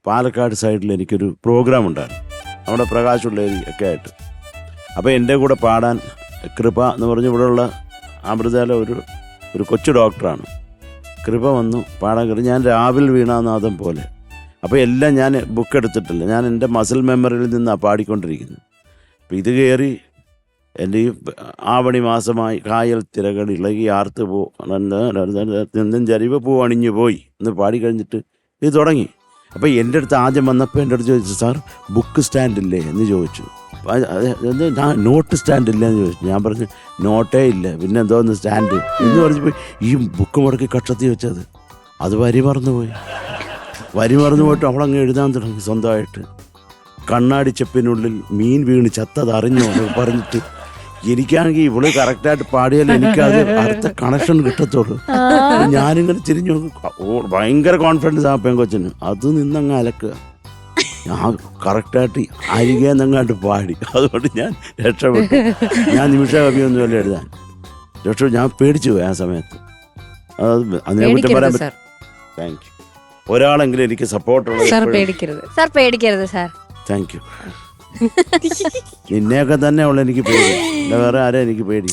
പാലക്കാട് സൈഡിൽ എനിക്കൊരു പ്രോഗ്രാം ഉണ്ടായിരുന്നു, നമ്മുടെ പ്രകാശുള്ളേരി ഒക്കെ ആയിട്ട്. അപ്പോൾ എൻ്റെ കൂടെ പാടാൻ കൃപ എന്ന് പറഞ്ഞ് ഇവിടെയുള്ള അമൃതയിലെ ഒരു കൊച്ചു ഡോക്ടറാണ്. കൃപ വന്നു പാടാൻ കയറി. ഞാൻ രാവിൽ വീണാനാഥം പോലെ. അപ്പോൾ എല്ലാം ഞാൻ ബുക്ക് എടുത്തിട്ടില്ല, ഞാൻ എൻ്റെ മസിൽ മെമ്മറിയിൽ നിന്നാണ് പാടിക്കൊണ്ടിരിക്കുന്നത്. അപ്പം ഇത് കയറി എൻ്റെ ഈ ആവണി മാസമായി കായൽ തിരകൾ ഇളകി ആർത്ത് നിന്നും ചരിവ് പൂ അണിഞ്ഞു പോയി എന്ന് പാടിക്കഴിഞ്ഞിട്ട് ഇത് തുടങ്ങി. അപ്പോൾ എൻ്റെ അടുത്ത് ആദ്യം വന്നപ്പോൾ എൻ്റെ അടുത്ത് ചോദിച്ചു, സാർ ബുക്ക് സ്റ്റാൻഡില്ലേ എന്ന് ചോദിച്ചു. നോട്ട് സ്റ്റാൻഡ് ഇല്ല എന്ന് ചോദിച്ചു. ഞാൻ പറഞ്ഞു നോട്ടേ ഇല്ല, പിന്നെ എന്തോന്ന് സ്റ്റാൻഡ് എന്ന് പറഞ്ഞപ്പോൾ ഈ ബുക്ക് മുടക്കി കക്ഷത്തി വെച്ചത് അത് വരി മറന്നു പോയിട്ട് അവളങ്ങ് എഴുതാൻ തുടങ്ങി സ്വന്തമായിട്ട്. കണ്ണാടി ചെപ്പിനുള്ളിൽ മീൻ വീണ് ചത്തത് അറിഞ്ഞോ പറഞ്ഞിട്ട്, എനിക്കാണെങ്കിൽ ഇവള് കറക്റ്റായിട്ട് പാടിയാലും എനിക്കത് അടുത്ത കണക്ഷൻ കിട്ടത്തുള്ളൂ. ഞാനിങ്ങനെ തിരിഞ്ഞു നോക്കും, ഭയങ്കര കോൺഫിഡൻസ് ആ പെങ്കൊച്ചിന്. അത് നിന്നങ്ങ് അലക്കുക. ഞാൻ കറക്റ്റായിട്ട് അരികെന്നങ്ങാണ്ട് പാടി. അതുകൊണ്ട് ഞാൻ രക്ഷപ്പെട്ടു. ഞാൻ നിമിഷകവിയൊന്നുമല്ല എഴുതാൻ രക്ഷപ്പെട്ടു. ഞാൻ പേടിച്ചു പോയി ആ സമയത്ത്. അതിനെ കുറ്റം പറയാൻ പറ്റും. Thank you. ഒരാളെങ്കിലും എനിക്ക് സപ്പോർട്ടുള്ളത്. Thank you. നിന്നെയൊക്കെ തന്നെ ഉള്ളു എനിക്ക് പേടി, വേറെ ആരാ എനിക്ക് പേടി?